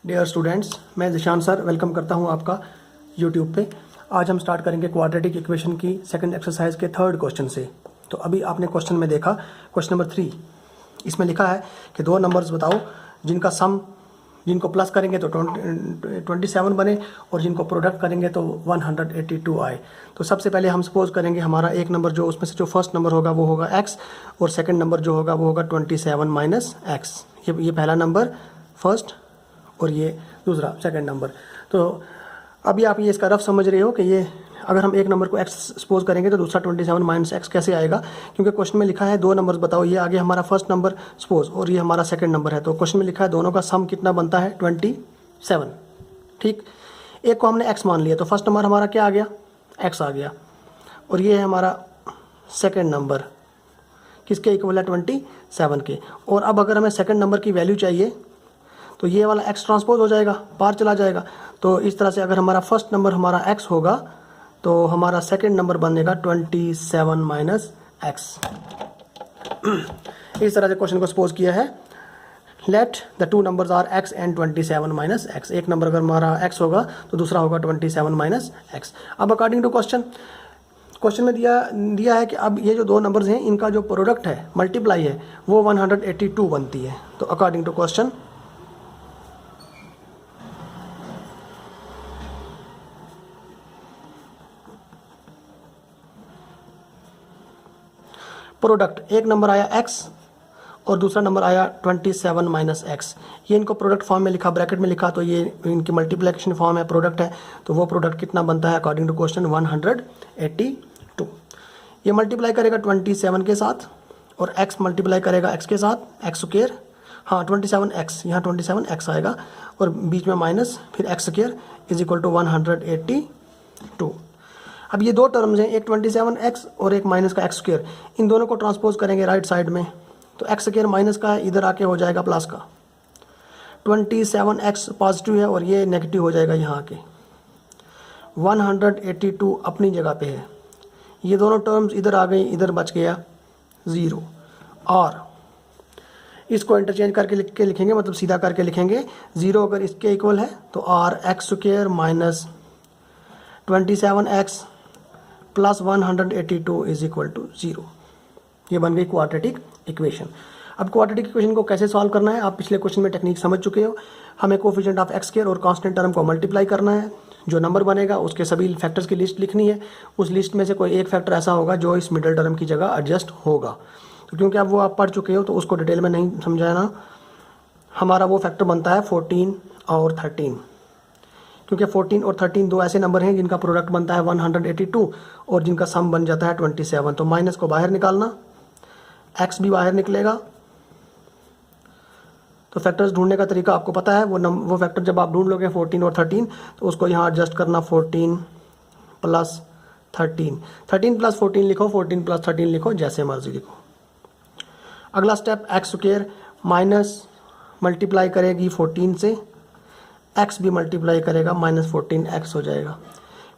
Dear students, मैं Zeeshan sir welcome करता हूं आपका यूट्यूब पे। आज हम स्टार्ट करेंगे क्वाड्रेटिक इक्वेशन की सेकंड एक्सरसाइज के थर्ड क्वेश्चन से। तो अभी आपने क्वेश्चन में देखा क्वेश्चन नंबर 3, इसमें लिखा है कि दो नंबर्स बताओ जिनका सम, जिनको प्लस करेंगे तो 27 बने और जिनको प्रोडक्ट करेंगे तो 182 आए। तो सबसे पहले हम सपोज करेंगे हमारा एक नंबर जो उसमें से जो फर्स्ट नंबर होगा वो होगा x और सेकंड नंबर जो होगा वो होगा 27 माइनस एक्स। ये पहला नंबर फर्स्ट और ये दूसरा सेकंड नंबर। तो अभी आप ये इसका रफ समझ रहे हो कि ये अगर हम एक नंबर को x सपोज करेंगे तो दूसरा 27 माइनस एक्स कैसे आएगा, क्योंकि क्वेश्चन में लिखा है दो नंबर्स बताओ। ये आगे हमारा फर्स्ट नंबर सपोज और ये हमारा सेकंड नंबर है, तो क्वेश्चन में लिखा है दोनों का सम कितना बनता है 27। ठीक, एक को हमने x मान लिया तो फर्स्ट नंबर हमारा क्या आ गया, x आ गया, और ये है हमारा सेकेंड नंबर किसके इक्वल है 27 के। और अब अगर हमें सेकेंड नंबर की वैल्यू चाहिए तो ये वाला x ट्रांसपोज हो जाएगा, पार चला जाएगा। तो इस तरह से अगर हमारा फर्स्ट नंबर हमारा x होगा तो हमारा सेकंड नंबर बनेगा 27 माइनस एक्स। इस तरह से क्वेश्चन को सपोज किया है। Let the two numbers are x and 27 minus x. एक नंबर अगर हमारा x होगा तो दूसरा होगा 27 माइनस एक्स। अब अकॉर्डिंग टू क्वेश्चन में दिया है कि अब ये जो दो नंबर्स हैं इनका जो प्रोडक्ट है, मल्टीप्लाई है, वो 182 बनती है। तो अकॉर्डिंग टू क्वेश्चन प्रोडक्ट, एक नंबर आया x और दूसरा नंबर आया 27 माइनस एक्स। ये इनको प्रोडक्ट फॉर्म में लिखा, ब्रैकेट में लिखा, तो ये इनकी मल्टीप्लिकेशन फॉर्म है, प्रोडक्ट है। तो वो प्रोडक्ट कितना बनता है अकॉर्डिंग टू क्वेश्चन 182। ये मल्टीप्लाई करेगा 27 के साथ और x मल्टीप्लाई करेगा x के साथ, एक्स स्क्वायर, हाँ 27x, यहाँ 27x आएगा और बीच में माइनस, फिर x square is equal to 182। अब ये दो टर्म्स हैं, एक 27x और एक माइनस का एक्स स्क्वायर, इन दोनों को ट्रांसपोज करेंगे राइट साइड में। तो एक्स स्क्वायर माइनस का इधर आके हो जाएगा प्लस का, 27x पॉजिटिव है और ये नेगेटिव हो जाएगा यहाँ आके। 182 अपनी जगह पे है, ये दोनों टर्म्स इधर आ गई, इधर बच गया 0। और इसको इंटरचेंज करके लिखेंगे, मतलब सीधा करके लिखेंगे। 0 अगर इसके इक्वल है तो r x square minus 27x plus 182 is equal to 0। ये बन गई क्वाड्रेटिक इक्वेशन। अब क्वाड्रेटिक इक्वेशन को कैसे सॉल्व करना है, आप पिछले क्वेश्चन में टेक्निक समझ चुके हो। हमें कोफिशिएंट ऑफ एक्स स्क्वायर और कांस्टेंट टर्म को मल्टीप्लाई करना है, जो नंबर बनेगा उसके सभी फैक्टर्स की लिस्ट लिखनी है। उस लिस्ट में से कोई एक फैक्टर ऐसा होगा जो इस मिडिल टर्म की जगह एडजस्ट होगा। तो क्योंकि अब वो आप पढ़ चुके हो तो उसको डिटेल में नहीं समझाना। हमारा वो फैक्टर बनता है 14 और 13, क्योंकि 14 और 13 दो ऐसे नंबर हैं जिनका प्रोडक्ट बनता है 182 और जिनका सम बन जाता है 27। तो माइनस को बाहर निकालना, x भी बाहर निकलेगा। तो फैक्टर्स ढूंढने का तरीका आपको पता है। वो फैक्टर जब आप ढूंढ लोगे 14 और 13 तो उसको यहाँ एडजस्ट करना, 14 प्लस 13, 13 प्लस 14 लिखो, 14 प्लस 13 लिखो, जैसे मर्जी लिखो। अगला step, x square minus multiply करेगी 14 से, x भी मल्टीप्लाई करेगा, माइनस 14x हो जाएगा।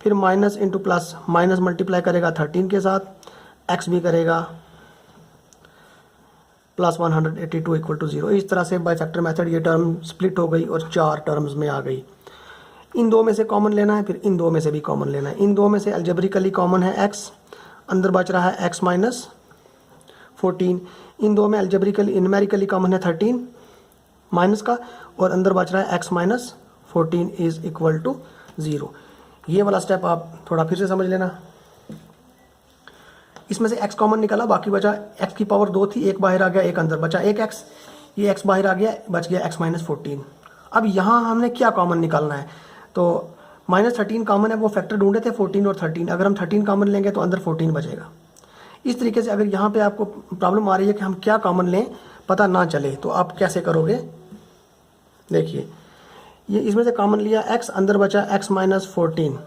फिर minus into plus, minus multiply करेगा 13 के साथ, x भी करेगा प्लस 182 इक्वल टू 0। इस तरह से बाय फैक्टर मेथड ये टर्म स्प्लिट हो गई और 4 टर्म्स में आ गई। इन दो में से कॉमन लेना है, फिर इन दो में से भी कॉमन लेना है। इन दो में से अलजेब्रिकली कॉमन है x, अंदर बच रहा है x माइनस 14। इन दो में अलजेब्रिकली न्यूमेरिकली कॉमन है 13 माइनस का, और अंदर बच रहा है x minus 14 is equal to 0। ये वाला स्टेप आप थोड़ा फिर से समझ लेना। इसमें से x कॉमन निकाला, बाकी बचा x की पावर 2 थी, एक बाहर आ गया, एक अंदर बचा, एक x, ये x बाहर आ गया, बच गया x माइनस 14। अब यहाँ हमने क्या कॉमन निकालना है, तो माइनस 13 कॉमन है, वो फैक्टर ढूंढे थे 14 और 13। अगर हम 13 कॉमन लेंगे तो अंदर 14 बचेगा। इस तरीके से अगर यहाँ पे आपको प्रॉब्लम आ रही है कि हम क्या कॉमन लें पता ना चले तो आप कैसे करोगे, देखिए ये इसमें से कॉमन लिया x, अंदर बचा x माइनस 14।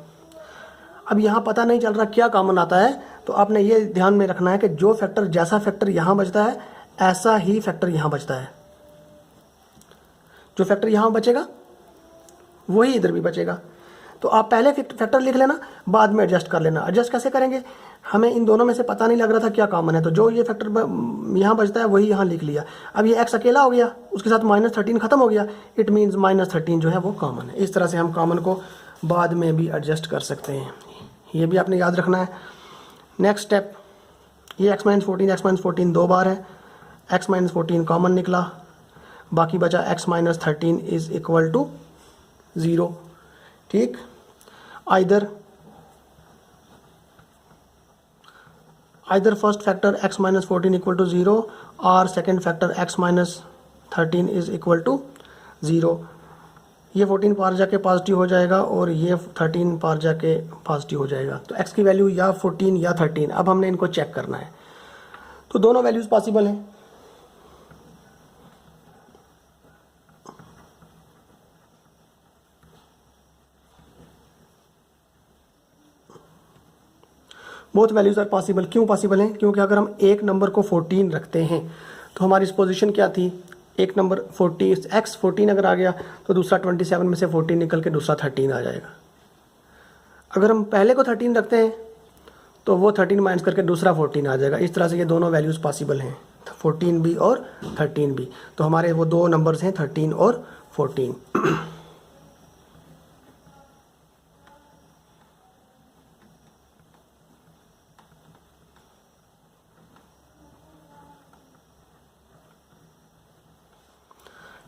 अब यहाँ पता नहीं चल रहा क्या कॉमन आता है, तो आपने ये ध्यान में रखना है कि जो फैक्टर, जैसा फैक्टर यहाँ बचता है ऐसा ही फैक्टर यहाँ बचता है। जो फैक्टर यहाँ बचेगा वही इधर भी बचेगा। तो आप पहले फैक्टर लिख लेना, बाद में एडजस्ट कर लेना। एडजस्ट कैसे करेंगे, हमें इन दोनों में से पता नहीं लग रहा था क्या कॉमन है, तो जो ये फैक्टर यहाँ बचता है वही यहाँ लिख लिया। अब ये x अकेला हो गया, उसके साथ -13 खत्म हो गया, इट मीन्स -13 जो है वो कॉमन है। इस तरह से हम कॉमन को बाद में भी एडजस्ट कर सकते हैं, ये भी आपने याद रखना है। नेक्स्ट स्टेप, ये x-14 दो बार है, x-14 कॉमन निकला, बाकी बचा x-13 इज इक्वल टू 0। ठीक, either first factor x-14 equal to 0 और second factor x-13 is equal to 0। ये 14 पार जाके पॉजिटिव हो जाएगा और ये 13 पार जाके पॉजिटिव हो जाएगा। तो x की वैल्यू या 14 या 13, अब हमने इनको चेक करना है। तो दोनों वैल्यूज पॉसिबल हैं। Both values are possible. क्यों पॉसिबल हैं, क्योंकि अगर हम एक नंबर को 14 रखते हैं तो हमारी इस पोजीशन क्या थी, एक नंबर 40 x14 अगर आ गया तो दूसरा 27 में से 14 निकल के दूसरा 13 आ जाएगा। अगर हम पहले को 13 रखते हैं तो वो 13 माइनस करके दूसरा 14 आ जाएगा। इस तरह से ये दोनों वैल्यूज़ पॉसिबल हैं, 14 भी और 13 भी। तो हमारे वो दो नंबर्स हैं 13 और 14।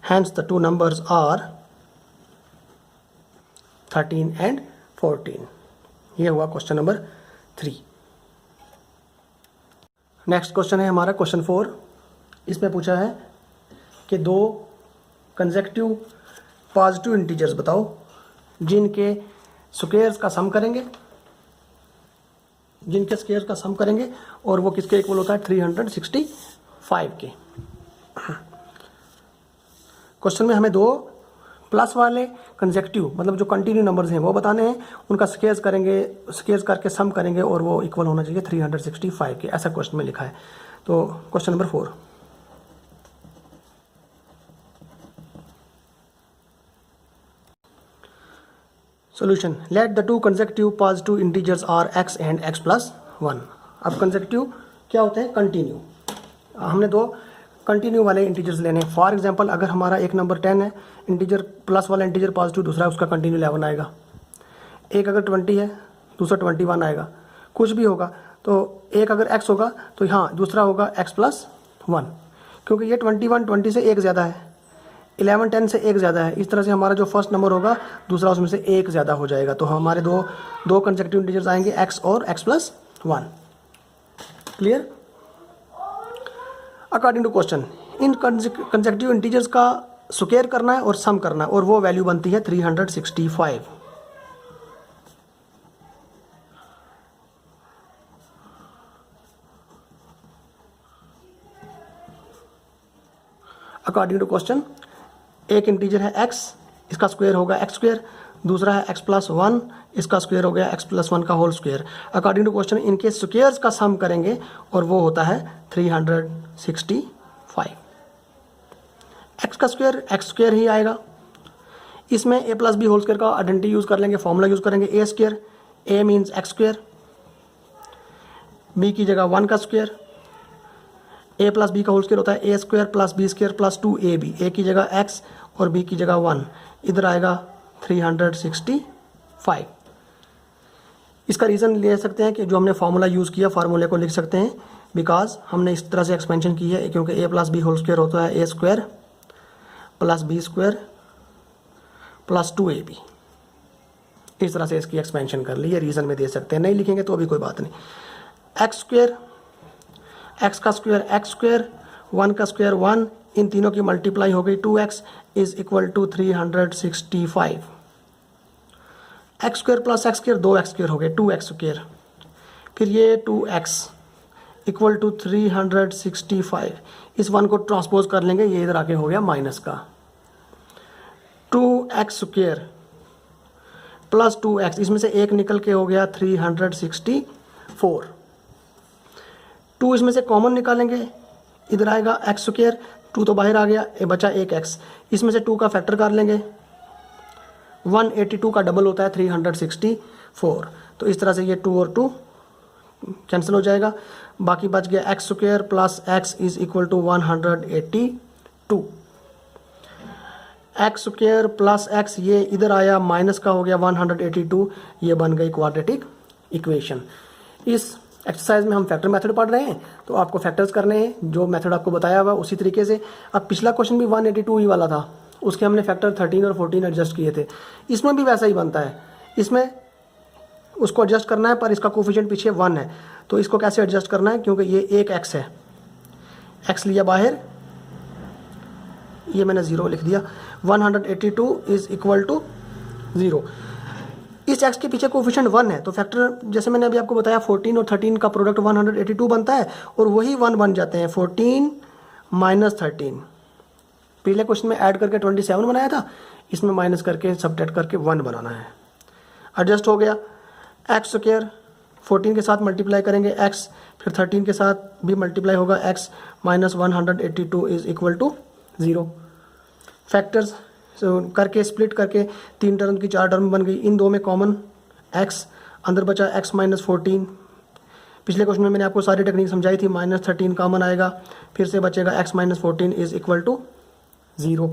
Hence the two numbers are 13 and 14। ये हुआ क्वेश्चन नंबर 3। नेक्स्ट क्वेश्चन है हमारा क्वेश्चन 4। इसमें पूछा है कि दो कंसेक्यूटिव पॉजिटिव इंटीजर्स बताओ जिनके स्क्वायर्स का सम करेंगे, और वो किसके इक्वल होता है, 365 के। क्वेश्चन में हमें दो प्लस वाले कंसेक्यूटिव मतलब जो कंटिन्यू नंबर्स हैं वो बताने हैं, उनका स्क्वायर्स करके सम करेंगे और वो इक्वल होना चाहिए 365 के, ऐसा क्वेश्चन में लिखा है। तो question number 4, solution, let the two consecutive positive integers are x and x plus 1। अब कंसेक्यूटिव क्या होते हैं, कंटिन्यू। हमने दो कंटिन्यू वाले इंटीजर्स लेने हैं। फॉर एग्जांपल अगर हमारा एक नंबर 10 है, इंटीजर प्लस वाला इंटीजर पॉजिटिव, दूसरा उसका कंटिन्यू 11 आएगा। एक अगर 20 है, दूसरा 21 आएगा। कुछ भी होगा तो एक अगर x होगा तो हाँ दूसरा होगा x प्लस 1, क्योंकि ये 21 20 से एक ज़्यादा है, 11 10 से एक ज़्यादा है। इस तरह से हमारा जो फर्स्ट नंबर होगा दूसरा उसमें से एक ज़्यादा हो जाएगा। तो हमारे दो कंसेक्यूटिव इंटीजर्स आएंगे x और x plus 1। Clear. According to question, इन कंसेक्यूटिव इंटीजर्स का स्क्वायर करना है और सम करना है, और वो वैल्यू बनती है 365। अकॉर्डिंग टू क्वेश्चन, एक इंटीजर है x, इसका स्क्वायर होगा x स्क्वायर, दूसरा है x प्लस 1, इसका स्क्वायर हो गया x प्लस 1 का whole square. According to question इनके स्क्वायर्स का सम करेंगे और वो होता है 365। x का स्क्वायर x स्क्वायर ही आएगा। इसमें a plus b whole square का आइडेंटिटी यूज़ कर लेंगे, फॉर्मूला यूज़ करेंगे a square, a means x square, b की जगह 1 का स्क्वायर, a प्लस बी का होल स्क्वायर होता है a square plus b square plus 2ab, a की जगह x और b की जगह 1, इधर आएगा 365। इसका रीज़न ले सकते हैं कि जो हमने फार्मूला यूज़ किया, फार्मूले को लिख सकते हैं, बिकॉज हमने इस तरह से एक्सपेंशन की है, क्योंकि a plus b whole square होता है a square plus b square plus 2ab। इस तरह से इसकी एक्सपेंशन कर ली, ये रीज़न में दे सकते हैं, नहीं लिखेंगे तो अभी कोई बात नहीं। एक्स स्क्वायर, एक्स का स्क्वायर एक्स स्क्वायर, 1 का स्क्वायर 1, इन तीनों की मल्टीप्लाई हो गई 2x is equal to 365। X square plus x square 2x square हो गए 2x स्क्वायर, फिर ये 2x इक्वल टू 365। इस 1 को ट्रांसपोज कर लेंगे, ये इधर आके हो गया माइनस का 2x स्क्वायर प्लस 2x, इसमें से एक निकल के हो गया 364। 2 इसमें से कॉमन निकालेंगे, इधर आएगा एक्स स्क्वायर, 2 तो बाहर आ गया, बचा एक x। इसमें से 2 का फैक्टर कर लेंगे 182 का डबल होता है 364। तो इस तरह से ये 2 और 2 कैंसिल हो जाएगा, बाकी बच गया x square plus x is equal to 182। X square plus x ये इधर आया, माइनस का हो गया 182, ये बन गई क्वाड्रेटिक इक्वेशन। इस एक्सरसाइज में हम फैक्टर मेथड पढ़ रहे हैं, तो आपको फैक्टर्स करने हैं जो मेथड आपको बताया हुआ उसी तरीके से। अब पिछला क्वेश्चन भी 182 ही वाला था, उसके हमने फैक्टर 13 और 14 एडजस्ट किए थे। इसमें भी वैसा ही बनता है, इसमें उसको एडजस्ट करना है पर इसका कोफिशिएंट पीछे 1 है, तो इसको कैसे एडजस्ट करना है, क्योंकि ये एक एक्स है, एक्स लिया बाहर, ये मैंने 0 लिख दिया, 182 इज इक्वल टू 0। इस एक्स के पीछे कोफिशिएंट 1 है, तो फैक्टर जैसे मैंने अभी आपको बताया 14 और 13 का प्रोडक्ट 182 बनता है, और वही 1 बन जाते हैं 14 माइनस 13। पिछले क्वेश्चन में ऐड करके 27 बनाया था, इसमें माइनस करके सब्ट्रैक्ट करके 1 बनाना है। एडजस्ट हो गया, एक्स स्क्वायर 14 के साथ मल्टीप्लाई करेंगे एक्स, फिर 13 के साथ भी मल्टीप्लाई होगा x, minus 182 is equal to 0। Factors करके स्प्लिट करके 3 टर्म की 4 टर्म बन गई, इन दो में कॉमन एक्स, अंदर बचा एक्स माइनस 14। पिछले क्वेश्चन में मैंने आपको सारी टेक्निक समझाई थी, माइनस 13 कॉमन आएगा, फिर से बचेगा x minus 14 is equal to 0।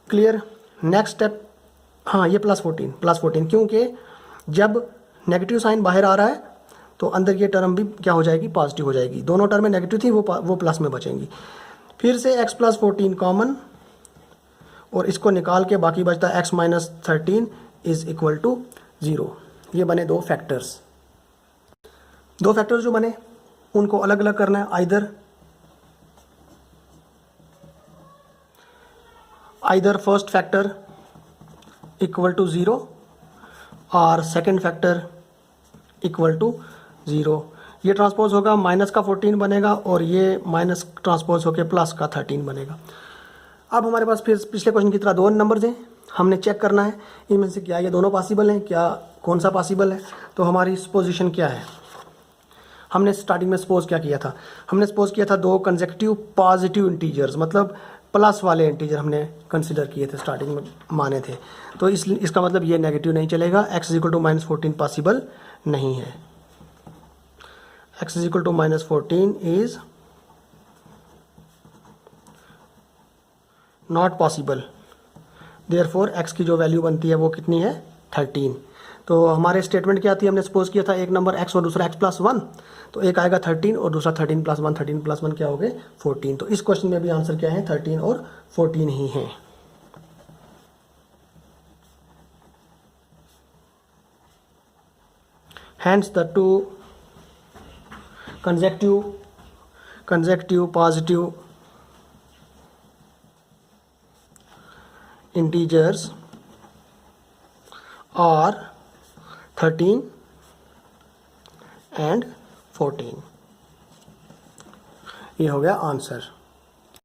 Clear. Next step, हाँ ये प्लस 14 क्योंकि जब नेगेटिव साइन बाहर आ रहा है तो अंदर ये टर्म भी क्या हो जाएगी, पॉजिटिव हो जाएगी। दोनों टर्म में नेगेटिव थी, वो प्लस में बचेंगी। फिर से x प्लस 14 कॉमन, और इसको निकाल के बाकी बचता है x minus 13 is equal to 0। ये बने दो फैक्टर्स जो बने उनको अलग अलग करना है। Either first factor equal to 0 और सेकेंड फैक्टर इक्वल टू 0। ये ट्रांसपोज होगा, माइनस का 14 बनेगा और ये माइनस ट्रांसपोज होकर प्लस का 13 बनेगा। अब हमारे पास फिर पिछले क्वेश्चन की तरह दो नंबर्स हैं, हमने चेक करना है इनमें से क्या ये दोनों पॉसिबल हैं, क्या कौन सा पॉसिबल है। तो हमारी सपोजिशन क्या है, हमने स्टार्टिंग में सपोज क्या किया था, हमने सपोज किया था दो कंसेक्यूटिव पॉजिटिव इंटीजर्स, मतलब प्लस वाले इंटीजर हमने कंसिडर किए थे, स्टार्टिंग में माने थे। तो इसका मतलब ये नेगेटिव नहीं चलेगा, x is equal to minus 14 possible नहीं है। x is equal to minus 14 is not possible, therefore x की जो वैल्यू बनती है वो कितनी है, 13। तो हमारे स्टेटमेंट क्या थी, हमने सपोज किया था एक नंबर x और दूसरा x प्लस 1, तो एक आएगा 13 और दूसरा 13 प्लस 1, 13 प्लस 1 क्या हो गए 14। तो इस क्वेश्चन में भी आंसर क्या है, 13 और 14 ही है। Hence the two consecutive positive integers are 13 and 14। ये हो गया आंसर।